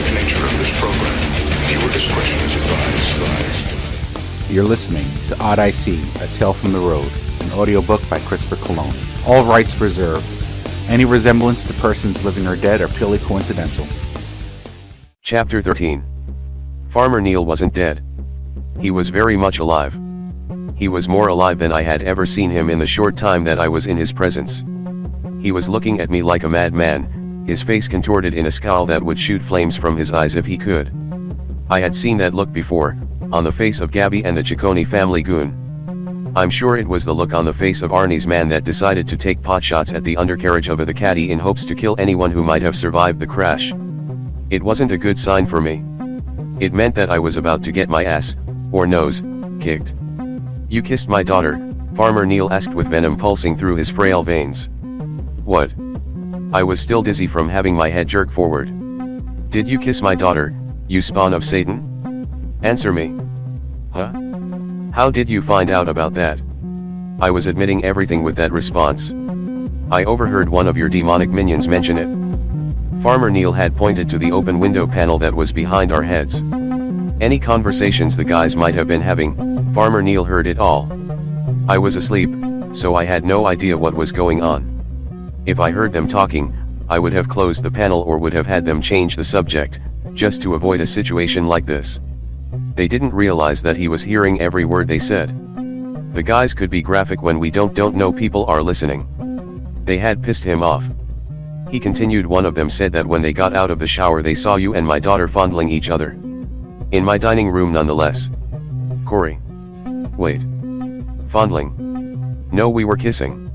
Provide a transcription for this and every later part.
the nature of this program. Viewer discretion is advised. You're listening to Odyssey, A Tale from the Road, an audiobook by Christopher Cologne. All rights reserved. Any resemblance to persons living or dead are purely coincidental. Chapter 13. Farmer Neil wasn't dead. He was very much alive. He was more alive than I had ever seen him in the short time that I was in his presence. He was looking at me like a madman, his face contorted in a scowl that would shoot flames from his eyes if he could. I had seen that look before, on the face of Gabby and the Ciccone family goon. I'm sure it was the look on the face of Arnie's man that decided to take potshots at the undercarriage of the caddy in hopes to kill anyone who might have survived the crash. It wasn't a good sign for me. It meant that I was about to get my ass, or nose, kicked. "You kissed my daughter?" Farmer Neil asked with venom pulsing through his frail veins. "What?" I was still dizzy from having my head jerk forward. "Did you kiss my daughter, you spawn of Satan? Answer me." "Huh? How did you find out about that?" I was admitting everything with that response. "I overheard one of your demonic minions mention it." Farmer Neil had pointed to the open window panel that was behind our heads. Any conversations the guys might have been having, Farmer Neil heard it all. I was asleep, so I had no idea what was going on. If I heard them talking, I would have closed the panel or would have had them change the subject, just to avoid a situation like this. They didn't realize that he was hearing every word they said. The guys could be graphic when we don't know people are listening. They had pissed him off. He continued. "One of them said that when they got out of the shower they saw you and my daughter fondling each other. In my dining room nonetheless." "Corey. Wait. Fondling? No, we were kissing."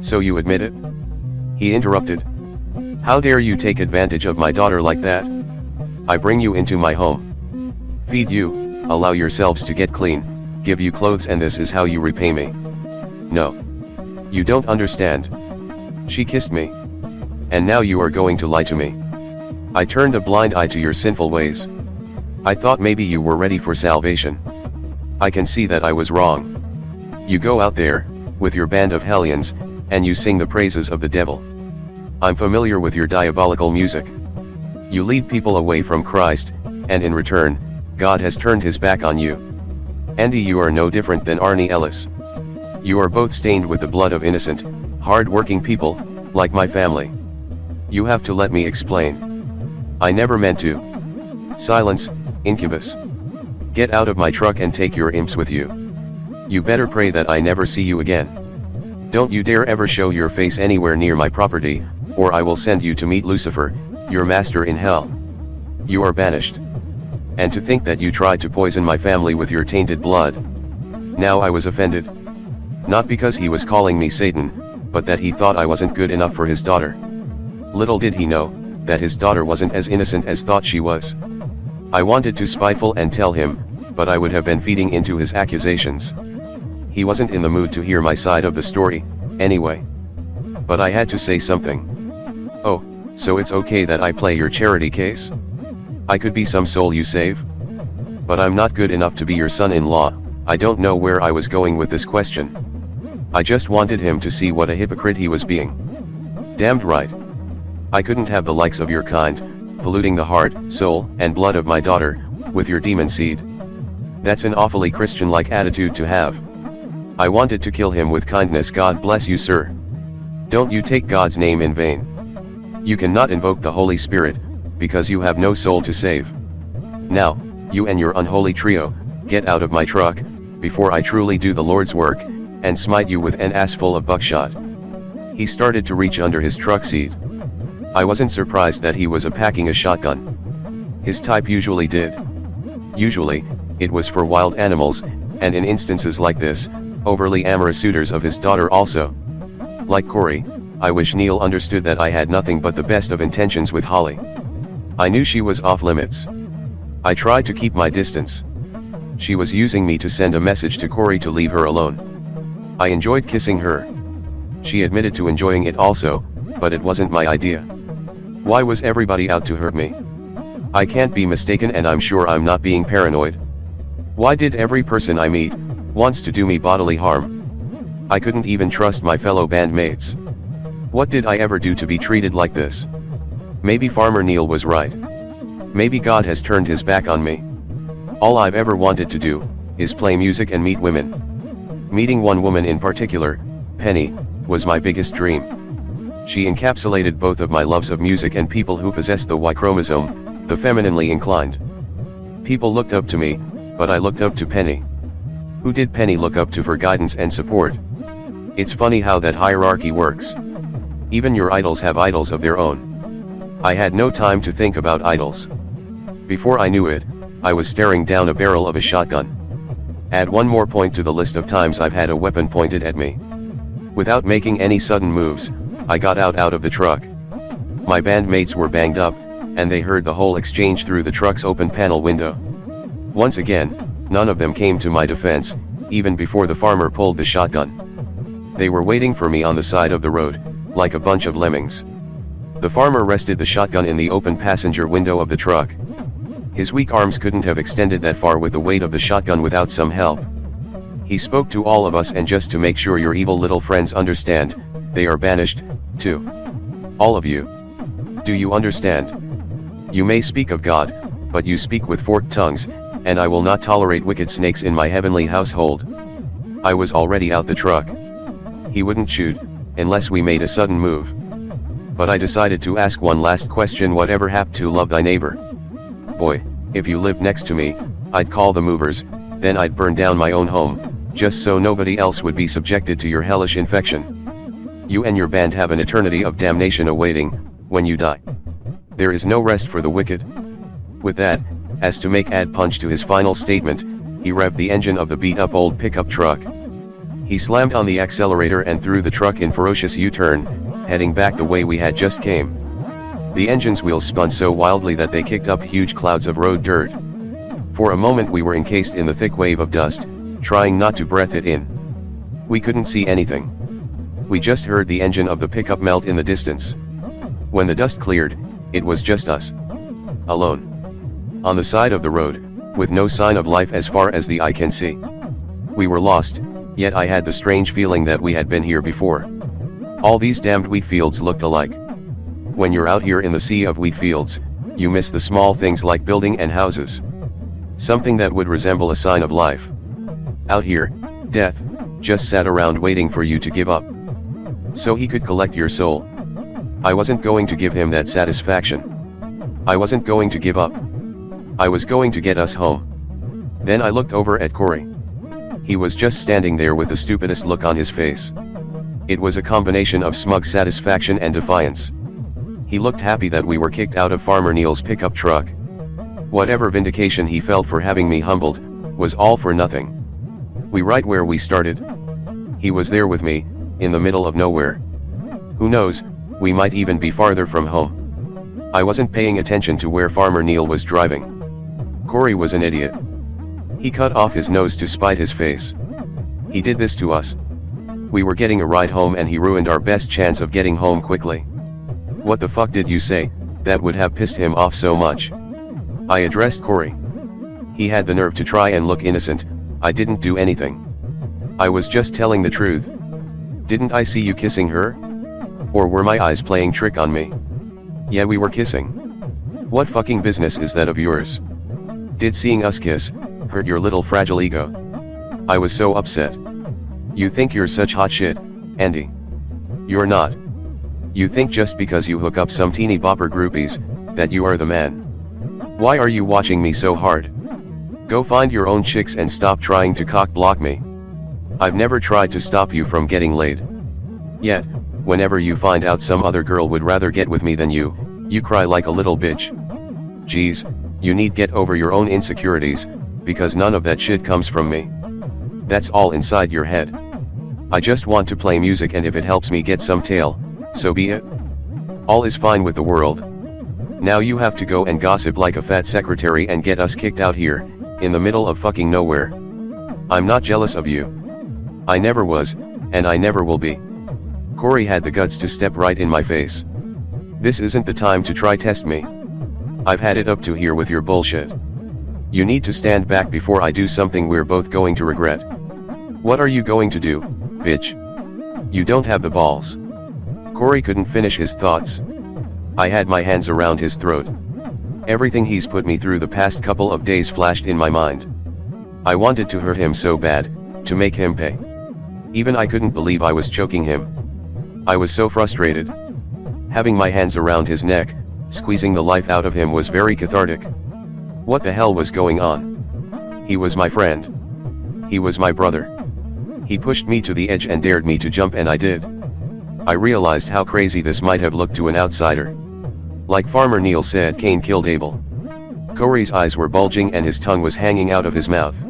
"So you admit it?" He interrupted. "How dare you take advantage of my daughter like that? I bring you into my home. Feed you, allow yourselves to get clean, give you clothes, and this is how you repay me. No. You don't understand. She kissed me. And now you are going to lie to me. I turned a blind eye to your sinful ways. I thought maybe you were ready for salvation. I can see that I was wrong. You go out there, with your band of hellions, and you sing the praises of the devil. I'm familiar with your diabolical music. You lead people away from Christ, and in return, God has turned his back on you. Andy, you are no different than Arnie Ellis. You are both stained with the blood of innocent, hard-working people, like my family. You have to let me explain. I never meant to." "Silence, incubus. Get out of my truck and take your imps with you. You better pray that I never see you again. Don't you dare ever show your face anywhere near my property, or I will send you to meet Lucifer, your master in hell. You are banished. And to think that you tried to poison my family with your tainted blood." Now I was offended. Not because he was calling me Satan, but that he thought I wasn't good enough for his daughter. Little did he know, that his daughter wasn't as innocent as thought she was. I wanted to spiteful and tell him, but I would have been feeding into his accusations. He wasn't in the mood to hear my side of the story, anyway. But I had to say something. "Oh, so it's okay that I play your charity case? I could be some soul you save? But I'm not good enough to be your son-in-law." I don't know where I was going with this question. I just wanted him to see what a hypocrite he was being. Damned right. I couldn't have the likes of your kind, polluting the heart, soul, and blood of my daughter, with your demon seed. That's an awfully Christian-like attitude to have. I wanted to kill him with kindness. "God bless you, sir. Don't you take God's name in vain. You cannot invoke the Holy Spirit, because you have no soul to save. Now, you and your unholy trio, get out of my truck, before I truly do the Lord's work, and smite you with an ass full of buckshot." He started to reach under his truck seat. I wasn't surprised that he was packing a shotgun. His type usually did. Usually, it was for wild animals, and in instances like this, overly amorous suitors of his daughter also. Like Corey, I wish Neil understood that I had nothing but the best of intentions with Holly. I knew she was off limits. I tried to keep my distance. She was using me to send a message to Corey to leave her alone. I enjoyed kissing her. She admitted to enjoying it also, but it wasn't my idea. Why was everybody out to hurt me? I can't be mistaken, and I'm sure I'm not being paranoid. Why did every person I meet wants to do me bodily harm? I couldn't even trust my fellow bandmates. What did I ever do to be treated like this? Maybe Farmer Neil was right. Maybe God has turned his back on me. All I've ever wanted to do is play music and meet women. Meeting one woman in particular, Penny, was my biggest dream. She encapsulated both of my loves of music and people who possess the Y chromosome, the femininely inclined. People looked up to me, but I looked up to Penny. Who did Penny look up to for guidance and support? It's funny how that hierarchy works. Even your idols have idols of their own. I had no time to think about idols. Before I knew it, I was staring down a barrel of a shotgun. Add one more point to the list of times I've had a weapon pointed at me. Without making any sudden moves, I got out of the truck. My bandmates were banged up, and they heard the whole exchange through the truck's open panel window. Once again, none of them came to my defense, even before the farmer pulled the shotgun. They were waiting for me on the side of the road, like a bunch of lemmings. The farmer rested the shotgun in the open passenger window of the truck. His weak arms couldn't have extended that far with the weight of the shotgun without some help. He spoke to all of us, and just to make sure your evil little friends understand, they are banished, too. All of you. Do you understand? You may speak of God, but you speak with forked tongues, and I will not tolerate wicked snakes in my heavenly household. I was already out the truck. He wouldn't shoot, unless we made a sudden move. But I decided to ask one last question: whatever happened to love thy neighbor? Boy, if you lived next to me, I'd call the movers, then I'd burn down my own home, just so nobody else would be subjected to your hellish infection. You and your band have an eternity of damnation awaiting, when you die. There is no rest for the wicked. With that, as to make add punch to his final statement, he revved the engine of the beat-up old pickup truck. He slammed on the accelerator and threw the truck in ferocious U-turn, heading back the way we had just came. The engine's wheels spun so wildly that they kicked up huge clouds of road dirt. For a moment we were encased in the thick wave of dust, trying not to breathe it in. We couldn't see anything. We just heard the engine of the pickup melt in the distance. When the dust cleared, it was just us. Alone. On the side of the road, with no sign of life as far as the eye can see. We were lost, yet I had the strange feeling that we had been here before. All these damned wheat fields looked alike. When you're out here in the sea of wheat fields, you miss the small things like building and houses. Something that would resemble a sign of life. Out here, death just sat around waiting for you to give up. So he could collect your soul. I wasn't going to give him that satisfaction. I wasn't going to give up. I was going to get us home. Then I looked over at Corey. He was just standing there with the stupidest look on his face. It was a combination of smug satisfaction and defiance. He looked happy that we were kicked out of Farmer Neil's pickup truck. Whatever vindication he felt for having me humbled, was all for nothing. We right where we started. He was there with me, in the middle of nowhere. Who knows, we might even be farther from home. I wasn't paying attention to where Farmer Neil was driving. Corey was an idiot. He cut off his nose to spite his face. He did this to us. We were getting a ride home and he ruined our best chance of getting home quickly. What the fuck did you say that would have pissed him off so much? I addressed Corey. He had the nerve to try and look innocent. I didn't do anything. I was just telling the truth. Didn't I see you kissing her? Or were my eyes playing trick on me? Yeah, we were kissing. What fucking business is that of yours? Did seeing us kiss hurt your little fragile ego? I was so upset. You think you're such hot shit, Andy. You're not. You think just because you hook up some teeny bopper groupies, that you are the man. Why are you watching me so hard? Go find your own chicks and stop trying to cock block me. I've never tried to stop you from getting laid. Yet, whenever you find out some other girl would rather get with me than you cry like a little bitch. Geez, you need get over your own insecurities, because none of that shit comes from me. That's all inside your head. I just want to play music, and if it helps me get some tail, so be it. All is fine with the world. Now you have to go and gossip like a fat secretary and get us kicked out here, in the middle of fucking nowhere. I'm not jealous of you. I never was, and I never will be. Corey had the guts to step right in my face. This isn't the time to try test me. I've had it up to here with your bullshit. You need to stand back before I do something we're both going to regret. What are you going to do, bitch? You don't have the balls. Corey couldn't finish his thoughts. I had my hands around his throat. Everything he's put me through the past couple of days flashed in my mind. I wanted to hurt him so bad, to make him pay. Even I couldn't believe I was choking him. I was so frustrated. Having my hands around his neck, squeezing the life out of him was very cathartic. What the hell was going on? He was my friend. He was my brother. He pushed me to the edge and dared me to jump, and I did. I realized how crazy this might have looked to an outsider. Like Farmer Neil said, Cain killed Abel. Corey's eyes were bulging and his tongue was hanging out of his mouth.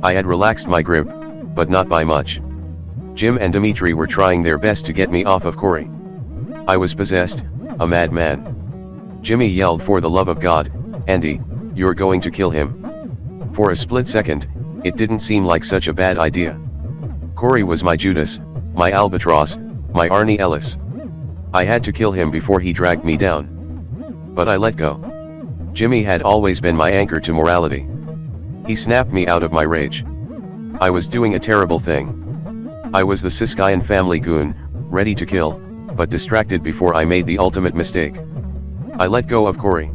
I had relaxed my grip, but not by much. Jim and Dimitri were trying their best to get me off of Corey. I was possessed, a madman. Jimmy yelled, "For the love of God, Andy, you're going to kill him." For a split second, it didn't seem like such a bad idea. Corey was my Judas, my albatross, my Arnie Ellis. I had to kill him before he dragged me down. But I let go. Jimmy had always been my anchor to morality. He snapped me out of my rage. I was doing a terrible thing. I was the Siskian family goon, ready to kill, but distracted before I made the ultimate mistake. I let go of Corey.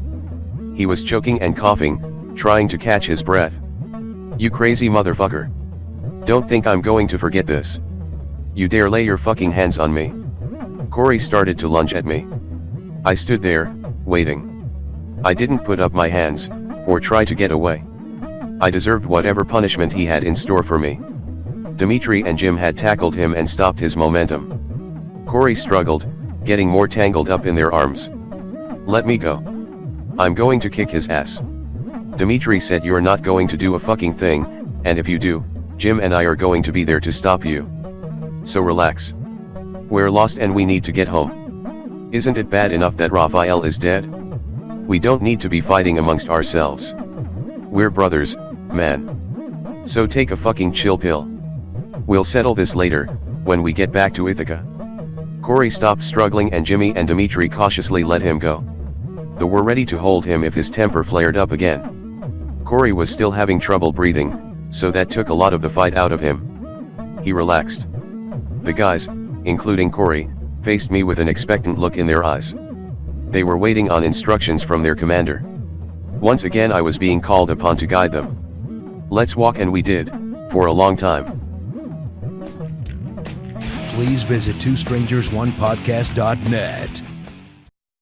He was choking and coughing, trying to catch his breath. "You crazy motherfucker. Don't think I'm going to forget this. You dare lay your fucking hands on me." Corey started to lunge at me. I stood there, waiting. I didn't put up my hands, or try to get away. I deserved whatever punishment he had in store for me. Dimitri and Jim had tackled him and stopped his momentum. Corey struggled, getting more tangled up in their arms. "Let me go. I'm going to kick his ass." Dimitri said, "You're not going to do a fucking thing, and if you do, Jim and I are going to be there to stop you. So relax. We're lost and we need to get home. Isn't it bad enough that Raphael is dead? We don't need to be fighting amongst ourselves. We're brothers, man. So take a fucking chill pill. We'll settle this later, when we get back to Ithaca." Corey stopped struggling and Jimmy and Dimitri cautiously let him go. They were ready to hold him if his temper flared up again. Corey was still having trouble breathing, so that took a lot of the fight out of him. He relaxed. The guys, including Corey, faced me with an expectant look in their eyes. They were waiting on instructions from their commander. Once again I was being called upon to guide them. Let's walk, and we did, for a long time. Please visit twostrangersonePodcast.net.